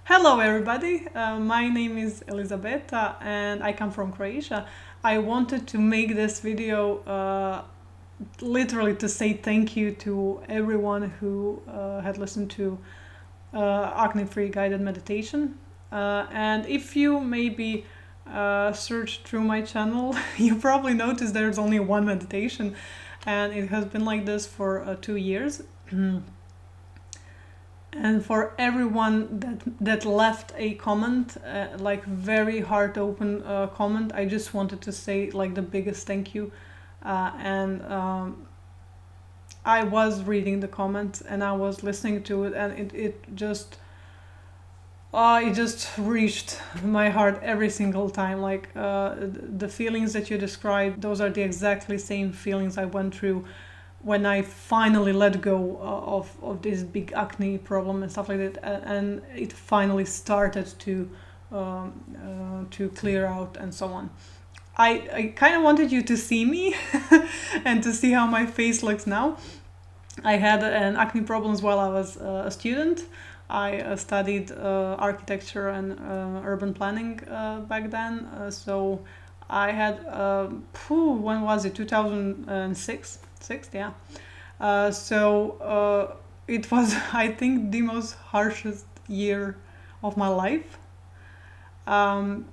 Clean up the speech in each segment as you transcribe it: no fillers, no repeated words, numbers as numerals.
Hello everybody, my name is Elizabeta and I come from Croatia. I wanted to make this video literally to say thank you to everyone who had listened to acne-free guided meditation. And if you maybe search through my channel, you probably noticed there's only one meditation and it has been like this for 2 years. And for everyone that left a comment, like very heart open comment, I just wanted to say like the biggest thank you. And I was reading the comments and I was listening to it, and it just reached my heart every single time. Like the feelings that you described, those are the exactly same feelings I went through when I finally let go of this big acne problem and stuff like that, and it finally started to clear out and so on. I kind of wanted you to see me and to see how my face looks now. I had an acne problems while I was a student. I studied architecture and urban planning back then. So I had, when was it? 2006? Yeah. It was, I think, the most harshest year of my life. And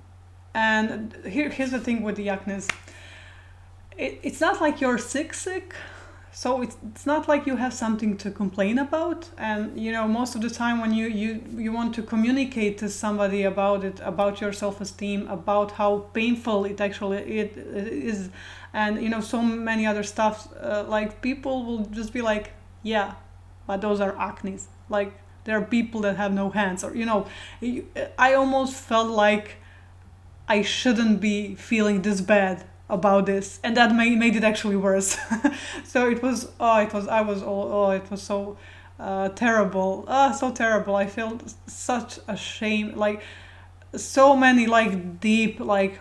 here's the thing with the acne. It's not like you're sick, so it's not like you have something to complain about. And most of the time when you want to communicate to somebody about it, about your self-esteem, about how painful it actually it is, and so many other stuff, like people will just be like, yeah, but those are acnes. Like there are people that have no hands, or I almost felt like I shouldn't be feeling this bad about this, and that made it actually worse. So it was so terrible, so terrible. I felt such a shame, like so many like deep, like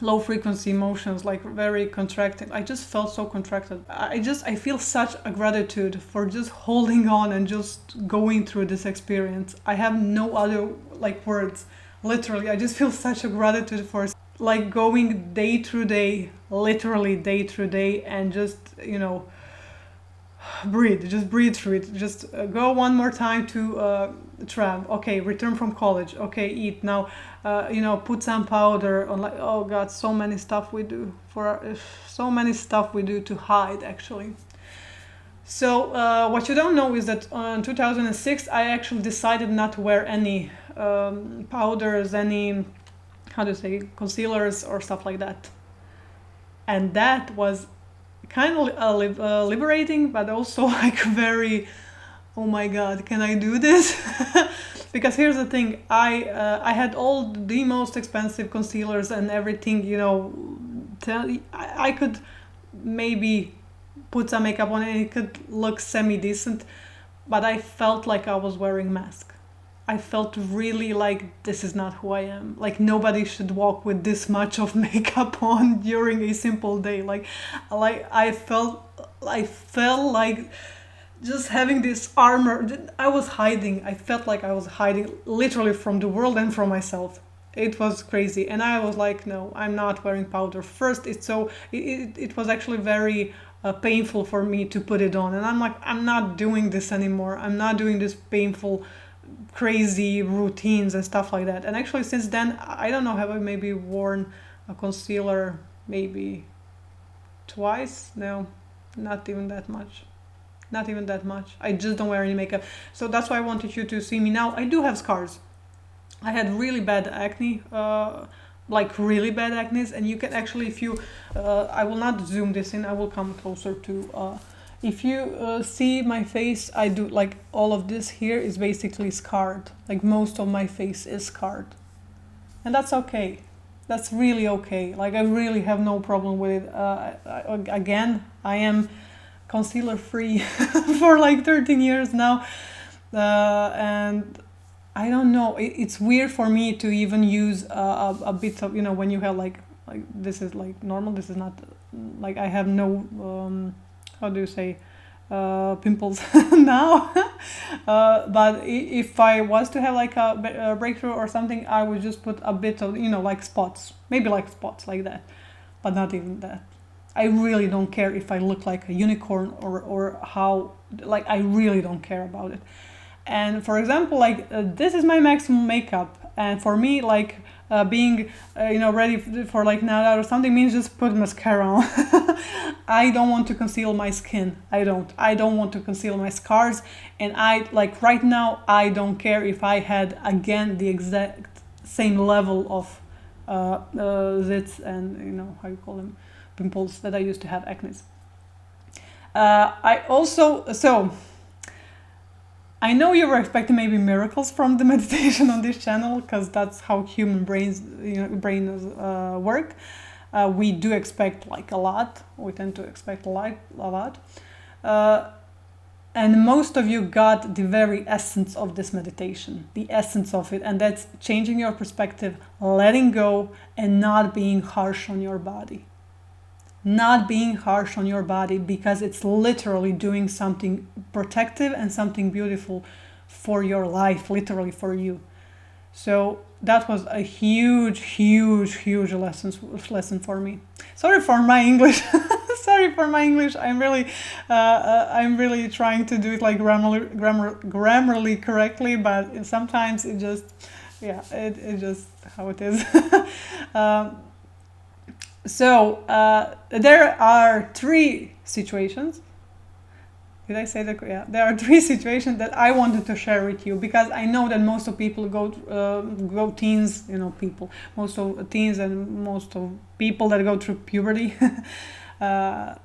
low frequency emotions, like very contracted. I just felt so contracted. I feel such a gratitude for just holding on and just going through this experience. I have no other like words. Literally, I just feel such a gratitude for like going day through day, literally day through day, and just breathe through it. Just go one more time to Tram. Okay, return from college. Okay, eat now. Put some powder on. Like, oh God, so many stuff we do so many stuff we do to hide actually. So what you don't know is that in 2006 I actually decided not to wear any powders, any, how do you say, concealers or stuff like that. And that was kind of liberating, but also like very, oh my God, can I do this? Because here's the thing, I had all the most expensive concealers and everything, I could maybe put some makeup on and it could look semi-decent, but I felt like I was wearing mask. I felt really like this is not who I am. Like nobody should walk with this much of makeup on during a simple day. Like I felt like just having this armor. I was hiding. I felt like I was hiding literally from the world and from myself. It was crazy, and I was like, no, I'm not wearing powder. First, it was actually very painful for me to put it on, and I'm like, I'm not doing this anymore. I'm not doing this painful, crazy routines and stuff like that. And actually, since then, I don't know, have I maybe worn a concealer maybe twice? No, not even that much. Not even that much. I just don't wear any makeup. So that's why I wanted you to see me now. I do have scars. I had really bad acne, like really bad acne, and you can actually, if you, I will not zoom this in, I will come closer to, if you see my face, I do, like all of this here is basically scarred. Like most of my face is scarred. And that's okay. That's really okay. Like I really have no problem with it. Again, I am concealer free for like 13 years now. And I don't know. It's weird for me to even use a bit of, when you have like this is like normal. This is not like I have no, how do you say, pimples now. But if I was to have like a breakthrough or something, I would just put a bit of, like spots, maybe like spots like that, but not even that. I really don't care if I look like a unicorn or how, like, I really don't care about it. And for example, like, this is my maximum makeup, and for me, like, being ready for like night out or something means just put mascara on. I don't want to conceal my skin. I don't want to conceal my scars. And I, like, right now, I don't care if I had again the exact same level of zits and, how you call them, pimples that I used to have, acne. I know you were expecting maybe miracles from the meditation on this channel, because that's how human brains work. We do expect like a lot. We tend to expect a lot. And most of you got the very essence of this meditation, the essence of it, and that's changing your perspective, letting go, and not being harsh on your body. Not being harsh on your body, because it's literally doing something protective and something beautiful for your life, literally for you. So that was a huge lesson for me. Sorry for my English. I'm really trying to do it like grammarly correctly, but sometimes it just, it just how it is. So there are three situations. Did I say that? Yeah, there are three situations that I wanted to share with you, because I know that most of people go teens, most of teens and most of people that go through puberty. I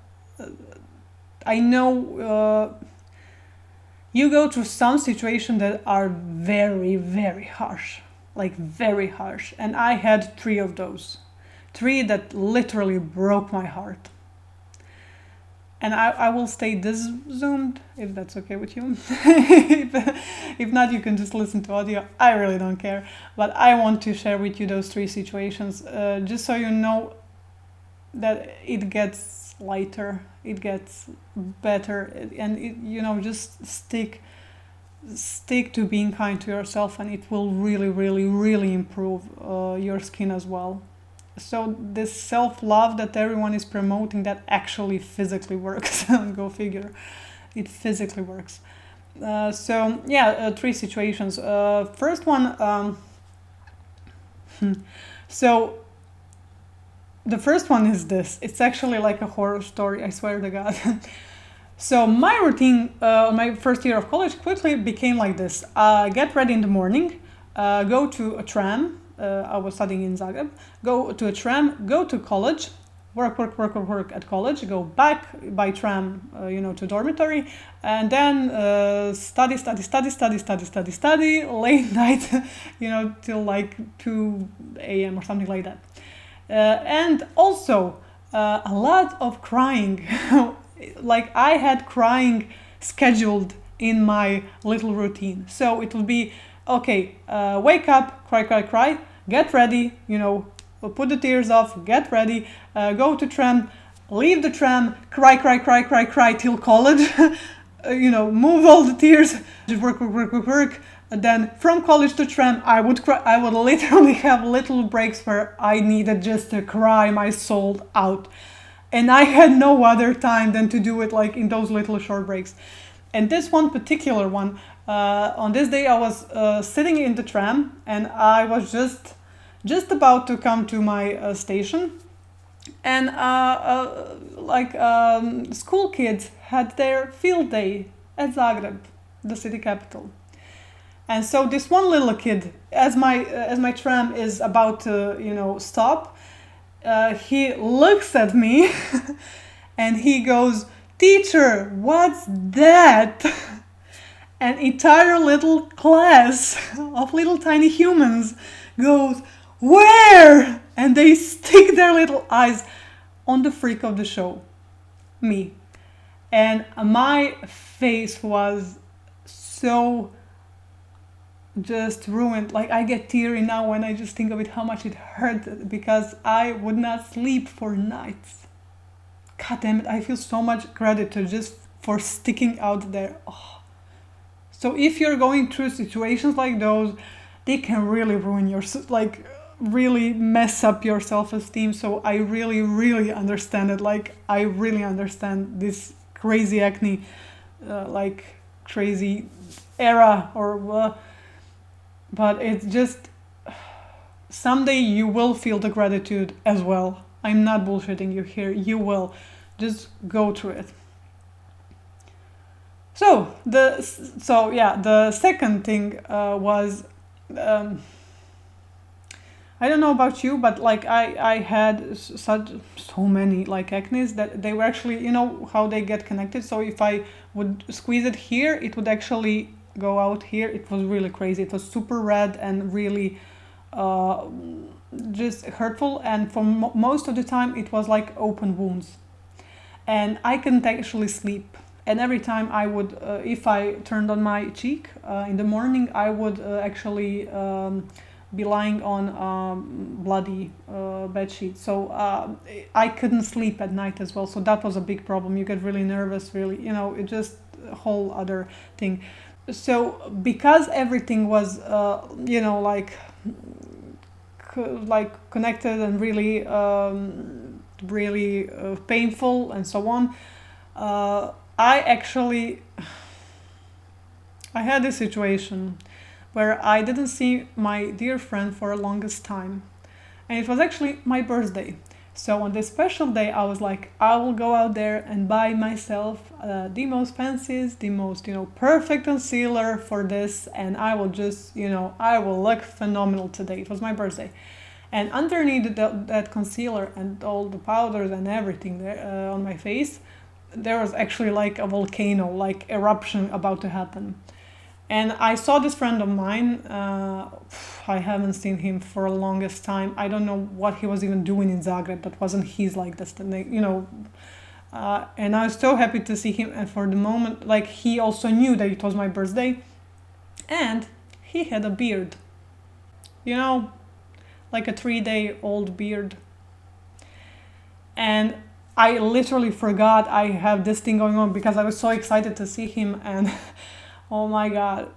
know you go through some situations that are very harsh, like very harsh, and I had three of those. Three that literally broke my heart. And I will stay this zoomed, if that's okay with you. If not, you can just listen to audio. I really don't care. But I want to share with you those three situations, just so you know that it gets lighter, it gets better, and just stick to being kind to yourself, and it will really improve your skin as well. So this self-love that everyone is promoting, that actually physically works. Go figure, it physically works. Three situations. First one, so the first one is this. It's actually like a horror story, I swear to God. So my routine, my first year of college quickly became like this. Get ready in the morning, go to a tram. I was studying in Zagreb. Go to a tram, go to college, work at college, go back by tram, to dormitory, and then study, late night, till like 2 a.m. or something like that. And also a lot of crying. Like, I had crying scheduled in my little routine. So it would be, okay, wake up, cry, get ready, put the tears off, get ready, go to tram, leave the tram, cry till college, move all the tears, just work. And then from college to tram, I would cry. I would literally have little breaks where I needed just to cry my soul out. And I had no other time than to do it like in those little short breaks. And this one particular one, on this day I was sitting in the tram, and I was just about to come to my station, and school kids had their field day at Zagreb, the city capital. And so this one little kid, as my tram is about to stop, he looks at me and he goes, "Teacher, what's that?" An entire little class of little tiny humans goes, "Where?" And they stick their little eyes on the freak of the show, me. And my face was so just ruined. Like, I get teary now when I just think of it, how much it hurt, because I would not sleep for nights. God damn it, I feel so much gratitude just for sticking out there. Oh. So if you're going through situations like those, they can really ruin your, like, really mess up your self-esteem. So I really, really understand it. Like, I really understand this crazy acne, like crazy era, or but it's just, someday you will feel the gratitude as well. I'm not bullshitting you here. You will. Just go through it. So the second thing was, I don't know about you, but like I had so many like acnes that they were actually, you know how they get connected. So if I would squeeze it here, it would actually go out here. It was really crazy. It was super red and really just hurtful. And for most of the time, it was like open wounds, and I couldn't actually sleep. And every time I would, if I turned on my cheek in the morning, I would actually be lying on bloody bed sheet. So I couldn't sleep at night as well. So that was a big problem. You get really nervous, really, it just a whole other thing. So because everything was, like connected and really, really painful and so on, I had this situation where I didn't see my dear friend for the longest time. And it was actually my birthday. So on this special day, I was like, I will go out there and buy myself the most fanciest, the most, perfect concealer for this. And I will just, I will look phenomenal today. It was my birthday. And underneath that concealer and all the powders and everything there on my face, there was actually like a volcano, like eruption about to happen. And I saw this friend of mine. I haven't seen him for the longest time. I don't know what he was even doing in Zagreb. That wasn't his like destination, and I was so happy to see him. And for the moment, like, he also knew that it was my birthday, and he had a beard, like a 3-day-old beard. And I literally forgot I have this thing going on because I was so excited to see him. And oh my god,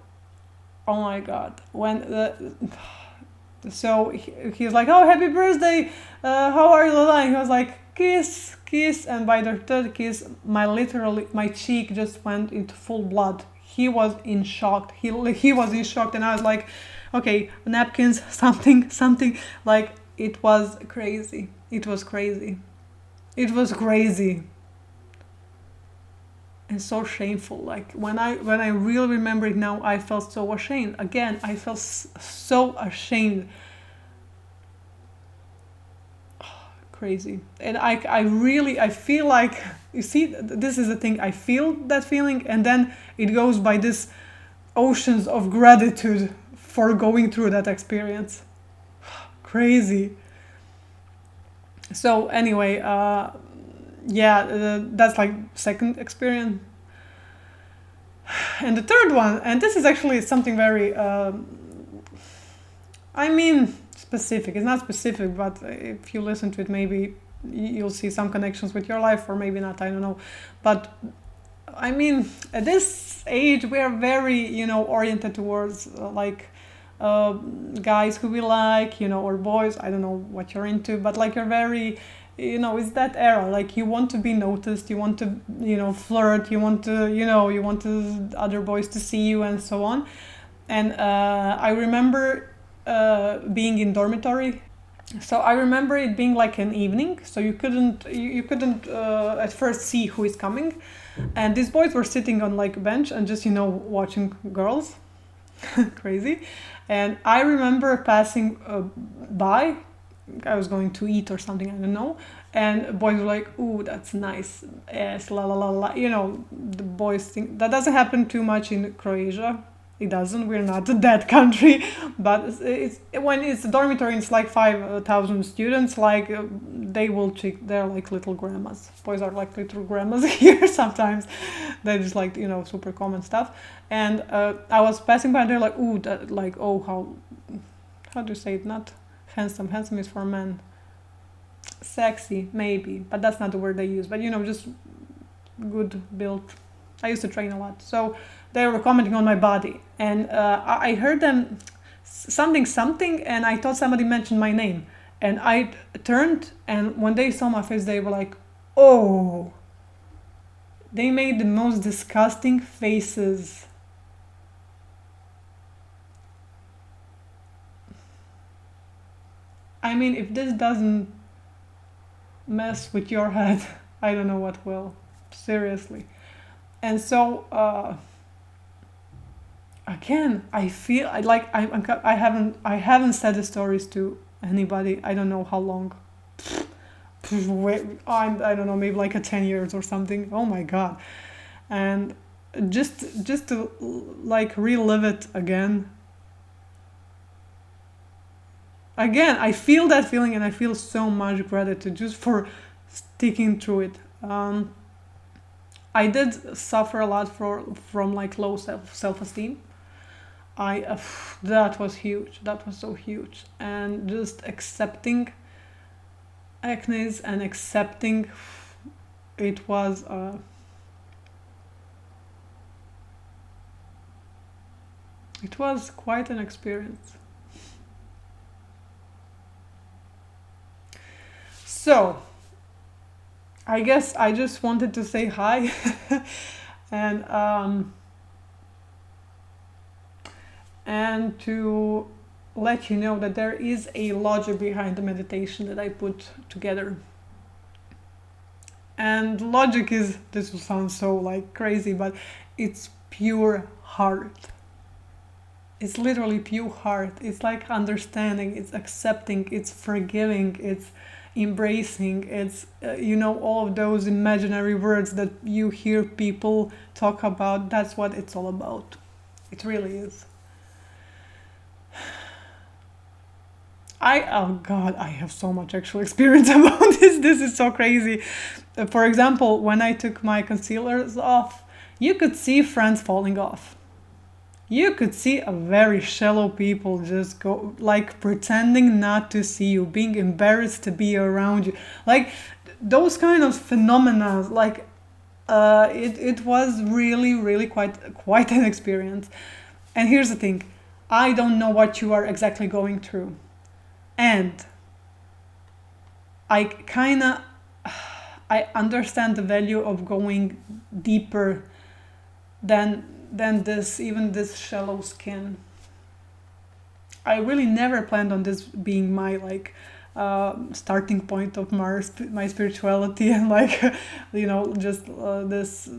so he's like, oh, happy birthday, how are you, Lala? He was like, kiss, and by the third kiss, my cheek just went into full blood. He was in shock. He was in shock, and I was like, okay, napkins, something, like, it was crazy. And so shameful. Like, when I really remember it now, I felt so ashamed. Again, I felt so ashamed. Crazy. And I feel like, you see, this is the thing, I feel that feeling, and then it goes by this oceans of gratitude for going through that experience. Crazy. So anyway, that's like second experience. And the third one, and this is actually something very, specific. It's not specific, but if you listen to it, maybe you'll see some connections with your life, or maybe not, I don't know. But at this age, we are very, oriented towards guys who we like, or boys. I don't know what you're into, but like, you're very, it's that era. Like, you want to be noticed, you want to, flirt, you want to other boys to see you, and so on. And I remember being in dormitory. So I remember it being like an evening, so you couldn't at first see who is coming, and these boys were sitting on like a bench and just watching girls. Crazy. And I remember passing by. I was going to eat or something, I don't know, and boys were like, ooh, that's nice, yes, la la la la. The boys think that doesn't happen too much in Croatia. It doesn't. We're not that country, but it's when it's a dormitory, it's like 5,000 students. Like, they will check. They're like little grandmas. Boys are like little grandmas here sometimes. They're just like super common stuff. And I was passing by. They're like, ooh, that, like, oh, how do you say it? Not handsome. Handsome is for men. Sexy, maybe, but that's not the word they use. But just good built. I used to train a lot. So they were commenting on my body, and I heard them something, and I thought somebody mentioned my name. And I turned, and when they saw my face, they were like, oh. They made the most disgusting faces. I mean, if this doesn't mess with your head, I don't know what will. Seriously. And so, again, I feel like I haven't said the stories to anybody. I don't know how long. I don't know, maybe like 10 years or something. Oh my god. And just to like relive it again, I feel that feeling, and I feel so much gratitude just for sticking through it. I did suffer a lot from like low self-esteem. That was huge. That was so huge. And just accepting acne and accepting it was quite an experience. So I guess I just wanted to say hi and to let you know that there is a logic behind the meditation that I put together. And logic is, this will sound so like crazy, but it's pure heart. It's literally pure heart. It's like understanding, it's accepting, it's forgiving, it's embracing, it's all of those imaginary words that you hear people talk about. That's what it's all about. It really is. Oh god, I have so much actual experience about this. This is so crazy. For example, when I took my concealers off, you could see friends falling off. You could see a very shallow people just go, like pretending not to see you, being embarrassed to be around you. Like those kind of phenomena, like it was really quite an experience. And here's the thing, I don't know what you are exactly going through. And I understand the value of going deeper than this shallow skin. I really never planned on this being my like starting point of my spirituality and like just this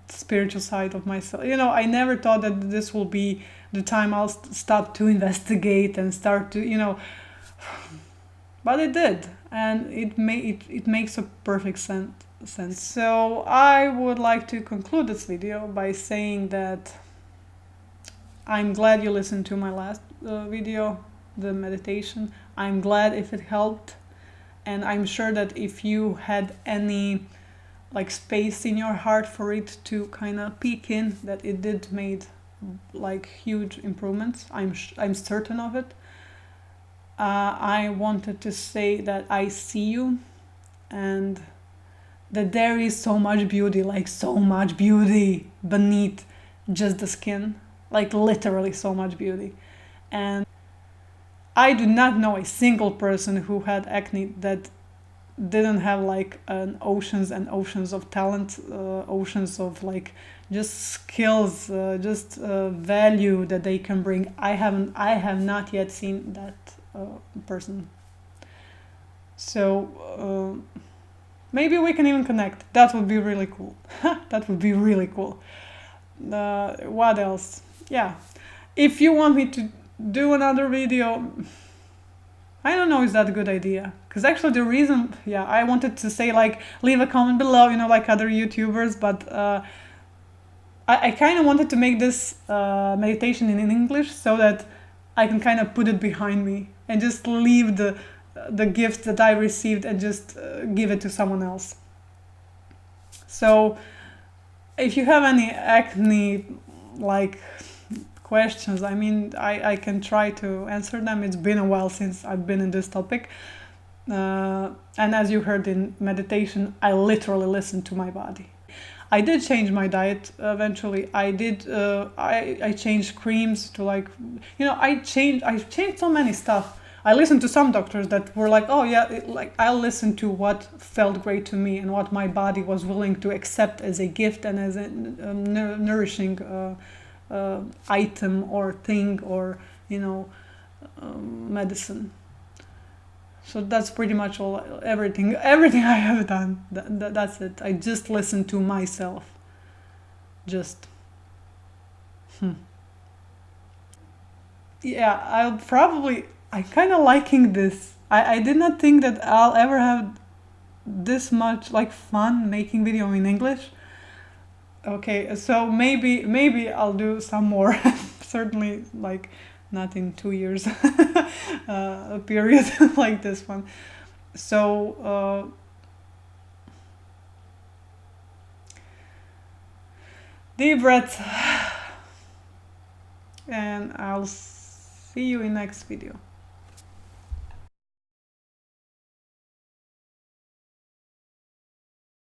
spiritual side of myself. I never thought that this will be the time I'll stop to investigate and start to but it did, and it makes a perfect sense. So I would like to conclude this video by saying that I'm glad you listened to my last video, the meditation. I'm glad if it helped, and I'm sure that if you had any like space in your heart for it to kind of peek in, that it did made like huge improvements. I'm certain of it. I wanted to say that I see you, and that there is so much beauty, like so much beauty beneath just the skin, like literally so much beauty. And I do not know a single person who had acne that didn't have like an oceans and oceans of talent, oceans of like just skills, just value that they can bring. I have not yet seen that person. So maybe we can even connect. That would be really cool. That would be really cool. What else? Yeah, if you want me to do another video, I don't know, is that a good idea? Because actually the reason, I wanted to say like leave a comment below, like other YouTubers, but I kind of wanted to make this meditation in English so that I can kind of put it behind me and just leave the gift that I received and just give it to someone else. So if you have any acne like questions, I mean, I can try to answer them. It's been a while since I've been in this topic. And as you heard in meditation, I literally listen to my body. I did change my diet eventually. I did. I changed creams to like, I changed so many stuff. I listened to some doctors that were like, oh yeah, like I'll listen to what felt great to me and what my body was willing to accept as a gift and as a nourishing item or thing or medicine. So that's pretty much all, everything I have done. That's it. I just listen to myself. Just yeah. I kind of liking this. I did not think that I'll ever have this much like fun making video in English. Okay, so maybe I'll do some more. Certainly, like not in 2 years, a period like this one. So deep breath, and I'll see you in next video.